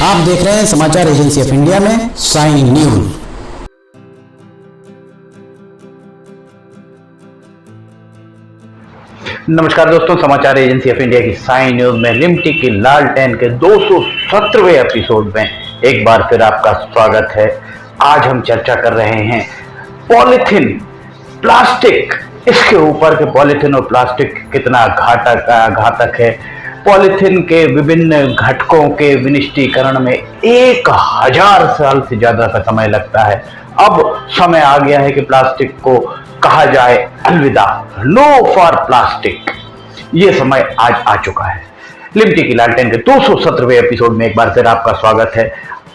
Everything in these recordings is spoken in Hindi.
आप देख रहे हैं समाचार एजेंसी ऑफ इंडिया में साइन न्यूज। नमस्कार दोस्तों, समाचार एजेंसी ऑफ इंडिया की साइन न्यूज में लिमटी की लालटेन के 217वें एपिसोड में एक बार फिर आपका स्वागत है। आज हम चर्चा कर रहे हैं पॉलीथीन, प्लास्टिक, इसके ऊपर के पॉलीथीन और प्लास्टिक कितना घातक है। पॉलीथीन के विभिन्न घटकों के विनिष्टीकरण में 1000 साल से ज्यादा का समय लगता है। अब समय आ गया है कि प्लास्टिक को कहा जाए अलविदा, नो फॉर प्लास्टिक। ये समय आज आ चुका है। लिमटी की लालटेन के 217वें एपिसोड में एक बार फिर आपका स्वागत है।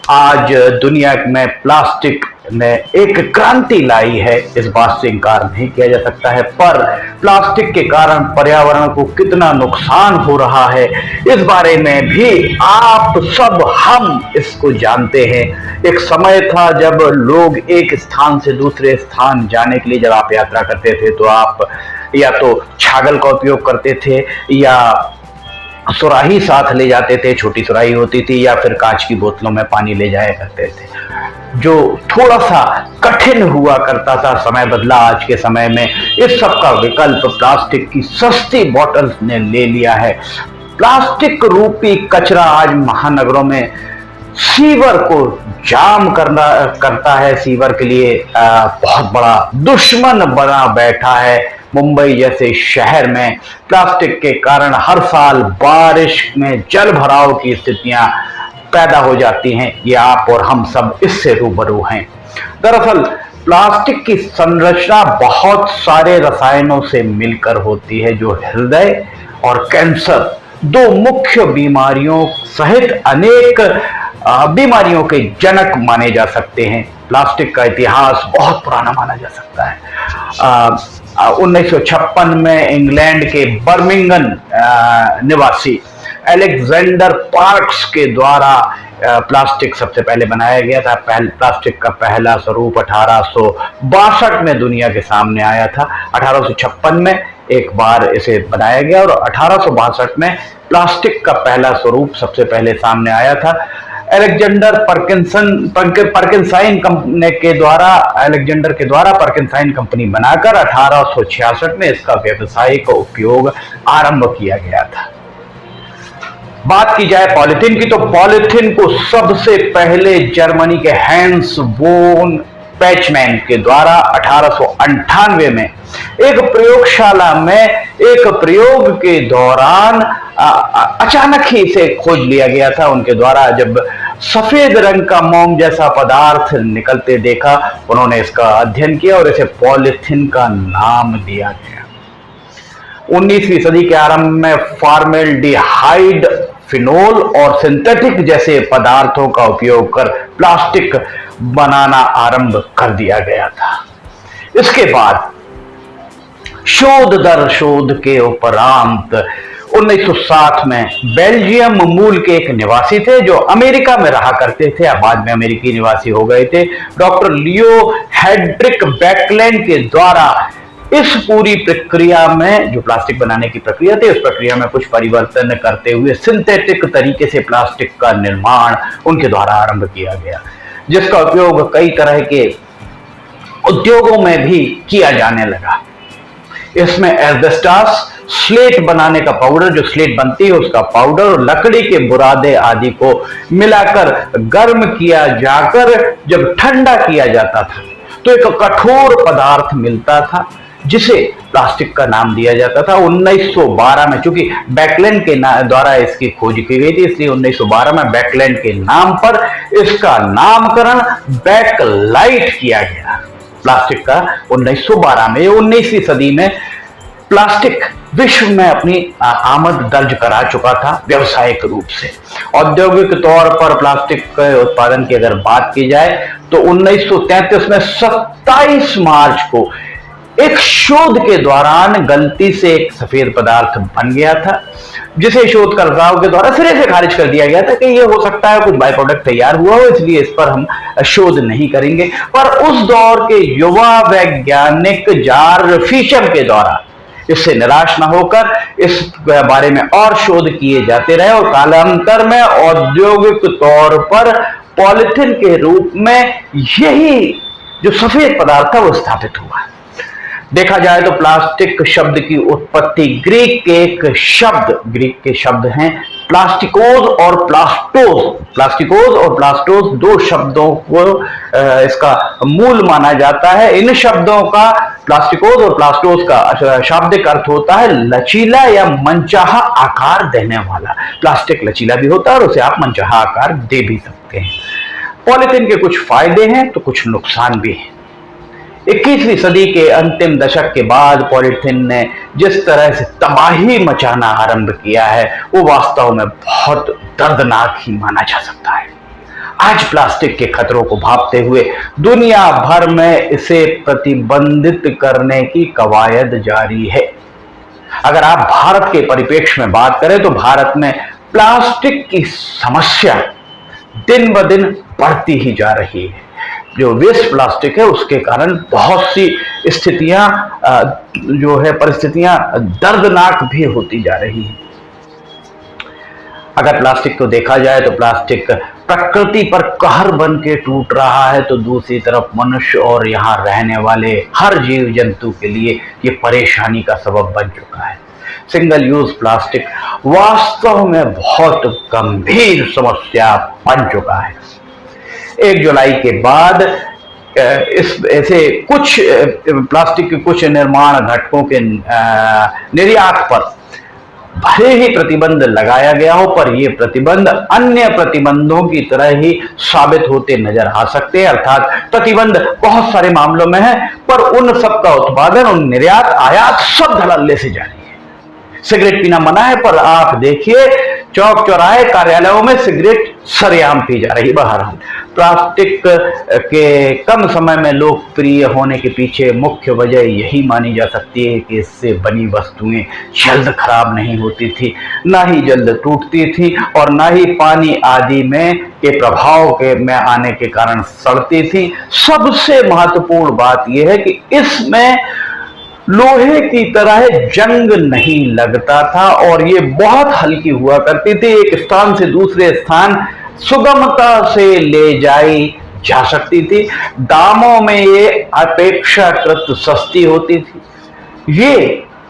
आज दुनिया में प्लास्टिक ने एक क्रांति लाई है, इस बात से इनकार नहीं किया जा सकता है, पर प्लास्टिक के कारण पर्यावरण को कितना नुकसान हो रहा है इस बारे में भी आप सब हम इसको जानते हैं। एक समय था जब लोग एक स्थान से दूसरे स्थान जाने के लिए जब आप यात्रा करते थे तो आप या तो छागल का उपयोग करते थे या सुराही साथ ले जाते थे, छोटी सुराही होती थी, या फिर कांच की बोतलों में पानी ले जाया करते थे, जो थोड़ा सा कठिन हुआ करता था। समय बदला, आज के समय में इस सब का विकल्प प्लास्टिक की सस्ती बॉटल्स ने ले लिया है। प्लास्टिक रूपी कचरा आज महानगरों में सीवर को जाम करता है, सीवर के लिए बहुत बड़ा दुश्मन बना बैठा है। मुंबई जैसे शहर में प्लास्टिक के कारण हर साल बारिश में जल भराव की स्थितियां पैदा हो जाती हैं। ये आप और हम सब इससे रूबरू हैं। दरअसल प्लास्टिक की संरचना बहुत सारे रसायनों से मिलकर होती है, जो हृदय और कैंसर, दो मुख्य बीमारियों सहित अनेक बीमारियों के जनक माने जा सकते हैं। प्लास्टिक का इतिहास बहुत पुराना माना जा सकता है। 1956 में इंग्लैंड के बर्मिंगम निवासी अलेक्जेंडर पार्क्स के द्वारा प्लास्टिक सबसे पहले बनाया गया था। प्लास्टिक का पहला स्वरूप 1862 में दुनिया के सामने आया था। 1856 में एक बार इसे बनाया गया और 1862 में प्लास्टिक का पहला स्वरूप सबसे पहले सामने आया था। अलेक्जेंडर के द्वारा पर्किंसाइन कंपनी बनाकर 1866 में इसका व्यावसायिक उपयोग आरंभ किया गया था। बात की जाए पॉलीथीन की, तो पॉलीथीन को सबसे पहले जर्मनी के हैंस वोन पैचमैन के द्वारा 1898 में एक प्रयोगशाला में एक प्रयोग के दौरान अचानक ही इसे खोज लिया गया था। उनके द्वारा जब सफेद रंग का मोम जैसा पदार्थ निकलते देखा, उन्होंने इसका अध्ययन किया और इसे पॉलीथीन का नाम दिया गया। 19वीं सदी के आरंभ में फॉर्मेल्डिहाइड, फिनोल और सिंथेटिक जैसे पदार्थों का उपयोग कर प्लास्टिक बनाना आरंभ कर दिया गया था। इसके बाद शोध दर शोध के उपरांत 1960 में बेल्जियम मूल के एक निवासी थे जो अमेरिका में रहा करते थे, अब बाद में अमेरिकी निवासी हो गए थे, डॉक्टर लियो हेड्रिक बैकलैंड के द्वारा इस पूरी प्रक्रिया में, जो प्लास्टिक बनाने की प्रक्रिया थी, उस प्रक्रिया में कुछ परिवर्तन करते हुए सिंथेटिक तरीके से प्लास्टिक का निर्माण उनके द्वारा आरंभ किया गया, जिसका उपयोग कई तरह के उद्योगों में भी किया जाने लगा। इसमें एस्बेस्टॉस, स्लेट बनाने का पाउडर, जो स्लेट बनती है उसका पाउडर, और लकड़ी के बुरादे आदि को मिलाकर गर्म किया जाकर जब ठंडा किया जाता था तो एक कठोर पदार्थ मिलता था जिसे प्लास्टिक का नाम दिया जाता था। 1912 में, चूंकि बैकलैंड के द्वारा इसकी खोज की गई थी, इसलिए 1912 में बैकलैंड के नाम पर इसका नामकरण बैकलाइट किया गया। प्लास्टिक का 1912 में, 19वीं सदी में प्लास्टिक विश्व में अपनी आमद दर्ज करा चुका था व्यावसायिक रूप से। औद्योगिक तौर पर प्लास्टिक के उत्पादन की अगर बात की जाए तो 1933 में 27 मार्च को एक शोध के दौरान गलती से एक सफेद पदार्थ बन गया था, जिसे शोधकर्ताओं के द्वारा सिरे से खारिज कर दिया गया था कि यह हो सकता है कुछ बाय प्रोडक्ट तैयार हुआ हो, इसलिए इस पर हम शोध नहीं करेंगे। पर उस दौर के युवा वैज्ञानिक जार फिशर के द्वारा इससे निराश न होकर इस बारे में और शोध किए जाते रहे और कालांतर में औद्योगिक तौर पर पॉलिथीन के रूप में यही जो सफेद पदार्थ था वो स्थापित हुआ। देखा जाए तो प्लास्टिक शब्द की उत्पत्ति ग्रीक के शब्द हैं प्लास्टिकोज और प्लास्टोस। प्लास्टिकोज और प्लास्टोस दो शब्दों को इसका मूल माना जाता है। इन शब्दों का प्लास्टिकोज और प्लास्टोस का शाब्दिक अर्थ होता है लचीला या मनचाहा आकार देने वाला। प्लास्टिक लचीला भी होता है और उसे आप मनचाहा आकार दे भी सकते हैं। पॉलिथीन के कुछ फायदे हैं तो कुछ नुकसान भी हैं। 21वीं सदी के अंतिम दशक के बाद पॉलिथीन ने जिस तरह से तबाही मचाना आरंभ किया है वो वास्तव में बहुत दर्दनाक ही माना जा सकता है। आज प्लास्टिक के खतरों को भांपते हुए दुनिया भर में इसे प्रतिबंधित करने की कवायद जारी है। अगर आप भारत के परिप्रेक्ष्य में बात करें तो भारत में प्लास्टिक की समस्या दिन ब दिन बढ़ती ही जा रही है। जो वेस्ट प्लास्टिक है उसके कारण बहुत सी स्थितियां परिस्थितियां दर्दनाक भी होती जा रही हैं। अगर प्लास्टिक को देखा जाए तो प्लास्टिक प्रकृति पर कहर बन के टूट रहा है तो दूसरी तरफ मनुष्य और यहाँ रहने वाले हर जीव जंतु के लिए ये परेशानी का सबब बन चुका है। सिंगल यूज प्लास्टिक वास्तव में बहुत गंभीर समस्या बन चुका है। 1 जुलाई के बाद ऐसे कुछ प्लास्टिक के कुछ निर्माण घटकों के निर्यात पर भले ही प्रतिबंध लगाया गया हो पर यह प्रतिबंध अन्य प्रतिबंधों की तरह ही साबित होते नजर आ सकते हैं। अर्थात प्रतिबंध बहुत सारे मामलों में है पर उन सब का उत्पादन और निर्यात आयात सब धड़ल्ले से जारी है। सिगरेट पीना मना है पर आप देखिए चौक चौराहे कार्यालयों में सिगरेट सरेआम पी जा रही। बहरहाल प्लास्टिक के कम समय में लोकप्रिय होने के पीछे मुख्य वजह यही मानी जा सकती है कि इससे बनी वस्तुएं जल्द खराब नहीं होती थी, ना ही जल्द टूटती थी और ना ही पानी आदि में के प्रभाव में आने के कारण सड़ती थी। सबसे महत्वपूर्ण बात यह है कि इसमें लोहे की तरह जंग नहीं लगता था और ये बहुत हल्की हुआ करती थी। एक स्थान से दूसरे स्थान सुगमता से ले जाई जा सकती थी। दामों में ये अपेक्षाकृत सस्ती होती थी। ये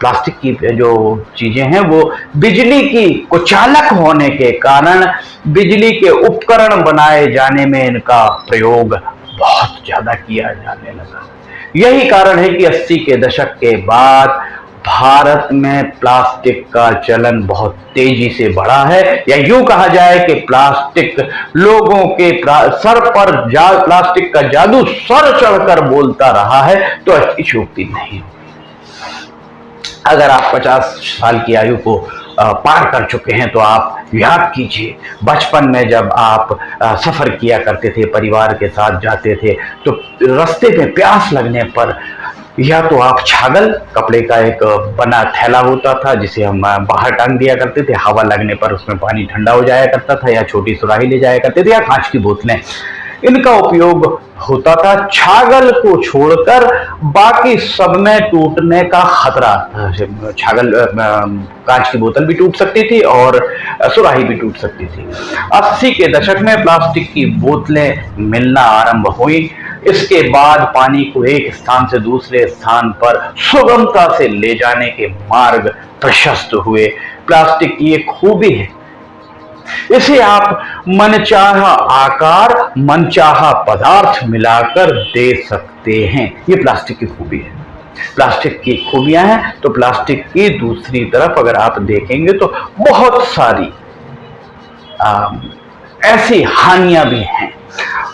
प्लास्टिक की जो चीजें हैं वो बिजली की कुचालक होने के कारण बिजली के उपकरण बनाए जाने में इनका प्रयोग बहुत ज्यादा किया जाने लगा। यही कारण है कि 80 के दशक के बाद भारत में प्लास्टिक का चलन बहुत तेजी से बढ़ा है, या यूं कहा जाए कि प्लास्टिक लोगों के सर पर प्लास्टिक का जादू सर चढ़कर बोलता रहा है तो अतिशयोक्ति नहीं। अगर आप 50 साल की आयु को पार कर चुके हैं तो आप याद कीजिए बचपन में जब आप सफर किया करते थे, परिवार के साथ जाते थे तो रास्ते में प्यास लगने पर या तो आप छागल, कपड़े का एक बना थैला होता था जिसे हम बाहर टांग दिया करते थे, हवा लगने पर उसमें पानी ठंडा हो जाया करता था, या छोटी सुराही ले जाया करते थे, या कांच की बोतलें, इनका उपयोग होता था। छागल को छोड़कर बाकी सब में टूटने का खतरा। छागल कांच की बोतल भी टूट सकती थी और सुराही भी टूट सकती थी। 80 के दशक में प्लास्टिक की बोतलें मिलना आरंभ हुई। इसके बाद पानी को एक स्थान से दूसरे स्थान पर सुगमता से ले जाने के मार्ग प्रशस्त हुए। प्लास्टिक की एक खूबी है, इसे आप मनचाहा आकार, मनचाहा पदार्थ मिलाकर दे सकते हैं। ये प्लास्टिक की खूबी है। प्लास्टिक की खूबियां हैं तो प्लास्टिक की दूसरी तरफ अगर आप देखेंगे तो बहुत सारी ऐसी हानियां भी हैं।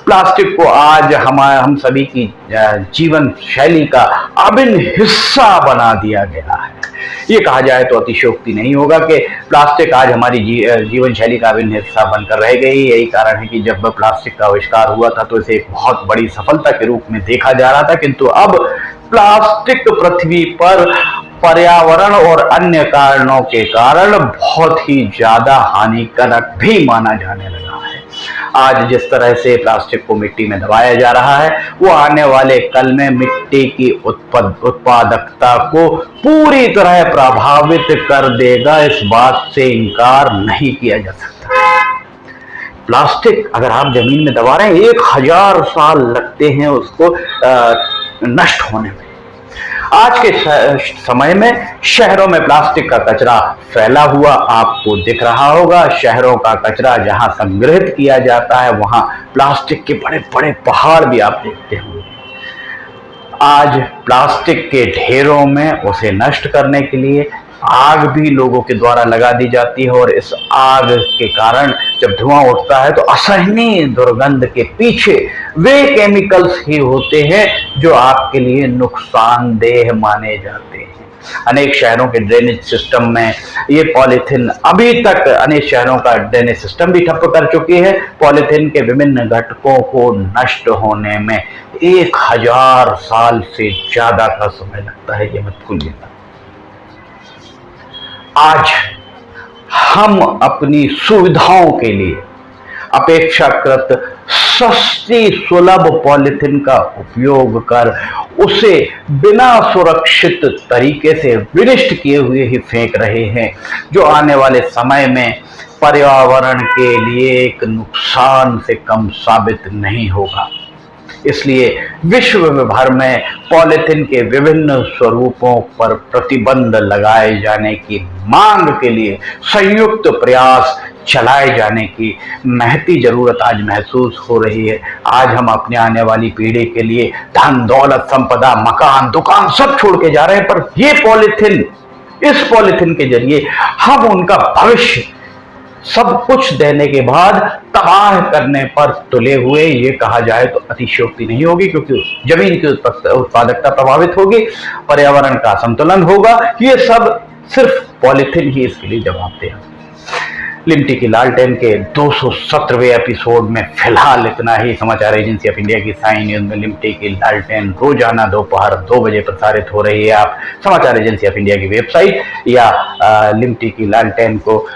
प्लास्टिक को आज हम सभी की जीवन शैली का अभिन्न हिस्सा बना दिया गया है। ये कहा जाए तो अतिशयोक्ति नहीं होगा कि प्लास्टिक आज हमारी जीवन शैली का अभिन्न हिस्सा बनकर रह गई। यही कारण है कि जब प्लास्टिक का आविष्कार हुआ था तो इसे एक बहुत बड़ी सफलता के रूप में देखा जा रहा था, किंतु अब प्लास्टिक पृथ्वी पर पर्यावरण और अन्य कारणों के कारण बहुत ही ज्यादा हानिकारक भी माना जाने लगा है। आज जिस तरह से प्लास्टिक को मिट्टी में दबाया जा रहा है, वो आने वाले कल में मिट्टी की उत्पादकता को पूरी तरह प्रभावित कर देगा। इस बात से इनकार नहीं किया जा सकता। प्लास्टिक अगर आप जमीन में दबा रहे हैं, 1000 साल लगते हैं उसको नष्ट होने में। आज के समय में शहरों में प्लास्टिक का कचरा फैला हुआ आपको दिख रहा होगा। शहरों का कचरा जहां संग्रहित किया जाता है, वहां प्लास्टिक के बड़े बड़े पहाड़ भी आप देखते होंगे। आज प्लास्टिक के ढेरों में उसे नष्ट करने के लिए आग भी लोगों के द्वारा लगा दी जाती है, और इस आग के कारण जब धुआं उठता है तो असहनीय दुर्गंध के पीछे वे केमिकल्स ही होते हैं जो आपके लिए नुकसानदेह माने जाते हैं। अनेक शहरों के ड्रेनेज सिस्टम में ये पॉलीथीन, अभी तक अनेक शहरों का ड्रेनेज सिस्टम भी ठप कर चुकी है। पॉलीथीन के विभिन्न घटकों को नष्ट होने में 1000 साल से ज्यादा का समय लगता है, ये मत भूलिएगा। आज हम अपनी सुविधाओं के लिए अपेक्षाकृत सस्ती सुलभ पॉलीथीन का उपयोग कर उसे बिना सुरक्षित तरीके से विनिष्ट किए हुए ही फेंक रहे हैं, जो आने वाले समय में पर्यावरण के लिए एक नुकसान से कम साबित नहीं होगा। इसलिए विश्व भर में पॉलीथीन के विभिन्न स्वरूपों पर प्रतिबंध लगाए जाने की मांग के लिए संयुक्त प्रयास चलाए जाने की महती जरूरत आज महसूस हो रही है। आज हम अपने आने वाली पीढ़ी के लिए धन दौलत, संपदा, मकान, दुकान सब छोड़ के जा रहे हैं, पर ये पॉलीथीन, इस पॉलीथीन के जरिए हम उनका भविष्य सब कुछ देने के बाद तबाह करने पर तुले हुए, ये कहा जाए तो अतिशयोक्ति नहीं होगी, क्योंकि जमीन की उत्पादकता प्रभावित होगी, पर्यावरण का संतुलन होगा। ये सब सिर्फ पॉलीथीन ही इसके लिए जवाबदेह है। लिमटी की लालटेन के 217वें एपिसोड में फिलहाल इतना ही। समाचार एजेंसी ऑफ इंडिया की साइन न्यूज में लिमटी की लालटेन रोजाना दोपहर 2 बजे प्रसारित हो रही है। आप समाचार एजेंसी ऑफ इंडिया की वेबसाइट या लिमटी की लालटेन को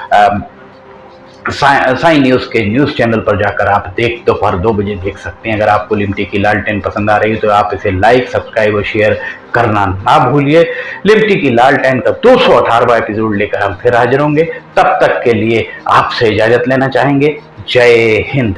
साइन न्यूज के न्यूज चैनल पर जाकर आप दोपहर 2 बजे देख सकते हैं। अगर आपको लिमटी की लालटेन पसंद आ रही है तो आप इसे लाइक, सब्सक्राइब और शेयर करना ना भूलिए। लिमटी की लालटेन का 218वां एपिसोड लेकर हम फिर हाजिर होंगे। तब तक के लिए आपसे इजाजत लेना चाहेंगे। जय हिंद।